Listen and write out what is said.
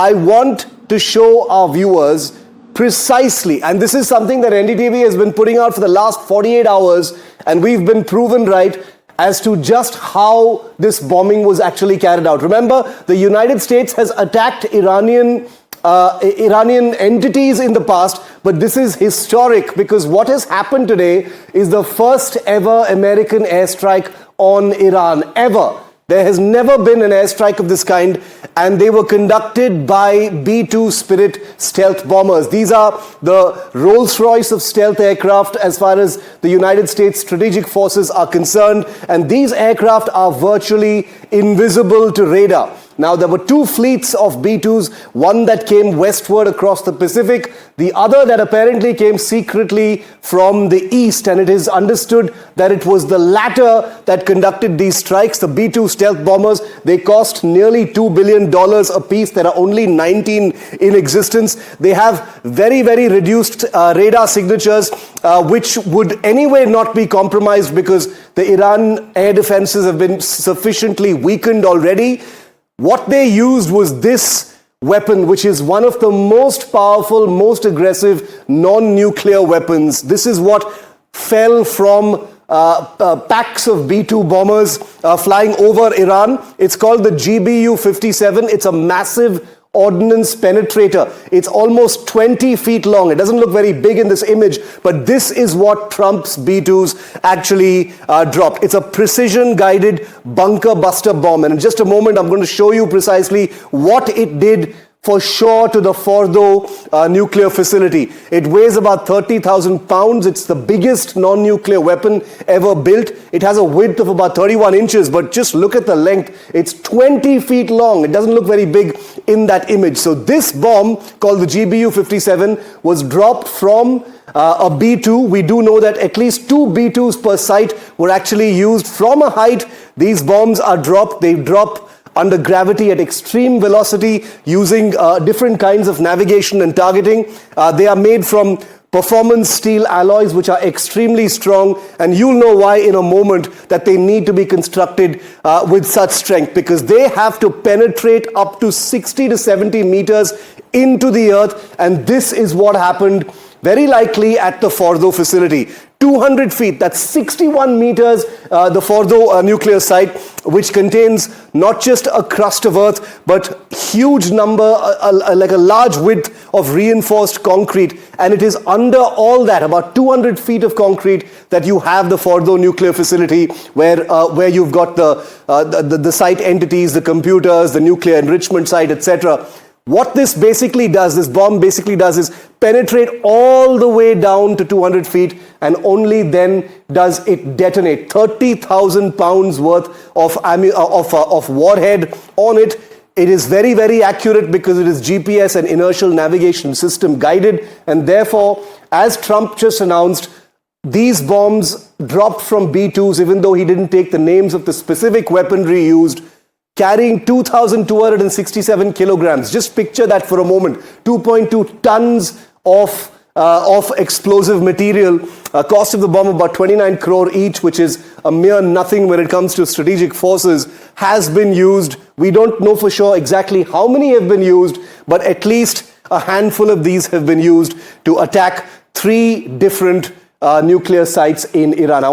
I want to show our viewers precisely, and this is something that NDTV has been putting out for the last 48 hours, and we've been proven right as to just how this bombing was actually carried out. Remember, the United States has attacked Iranian entities in the past, but this is historic because what has happened today is the first ever American airstrike on Iran, ever. There has never been an airstrike of this kind, and they were conducted by B-2 Spirit stealth bombers. These are the Rolls-Royce of stealth aircraft as far as the United States strategic forces are concerned, and these aircraft are virtually invisible to radar. Now, there were two fleets of B-2s, one that came westward across the Pacific, the other that apparently came secretly from the east, and it is understood that it was the latter that conducted these strikes. The B-2 stealth bombers, they cost nearly $2 billion a piece. There are only 19 in existence. They have very, very reduced radar signatures, which would anyway not be compromised because the Iran air defenses have been sufficiently weakened already. What they used was this weapon, which is one of the most powerful, most aggressive non-nuclear weapons. This is what fell from packs of B-2 bombers flying over Iran. It's called the GBU-57. It's a massive ordnance penetrator. It's almost 20 feet long. It doesn't look very big in this image, but this is what Trump's B-2s actually dropped. It's a precision-guided bunker buster bomb. And in just a moment, I'm going to show you precisely what it did for sure to the Fordo nuclear facility. It weighs about 30,000 pounds. It's the biggest non-nuclear weapon ever built. It has a width of about 31 inches, but just look at the length. It's 20 feet long. It doesn't look very big in that image. So this bomb, called the GBU-57, was dropped from a B-2. We do know that at least 2 B-2s per site were actually used from a height. These bombs are dropped. They drop under gravity at extreme velocity using different kinds of navigation and targeting. They are made from performance steel alloys which are extremely strong, and you'll know why in a moment that they need to be constructed with such strength, because they have to penetrate up to 60 to 70 meters into the earth, and this is what happened very likely at the Fordo facility. 200 feet, that's 61 meters, the Fordo nuclear site, which contains not just a crust of earth, but huge number, like a large width of reinforced concrete. And it is under all that, about 200 feet of concrete, that you have the Fordo nuclear facility, where you've got the site entities, the computers, the nuclear enrichment site, etc. What this basically does, this bomb basically does, is penetrate all the way down to 200 feet, and only then does it detonate. 30,000 pounds worth of warhead on it. It is very, very accurate because it is GPS and inertial navigation system guided, and therefore, as Trump just announced, these bombs dropped from B-2s, even though he didn't take the names of the specific weaponry used, carrying 2,267 kilograms. Just picture that for a moment. 2.2 tons of explosive material. Cost of the bomb about 29 crore each, which is a mere nothing when it comes to strategic forces, has been used. We don't know for sure exactly how many have been used, but at least a handful of these have been used to attack 3 different nuclear sites in Iran.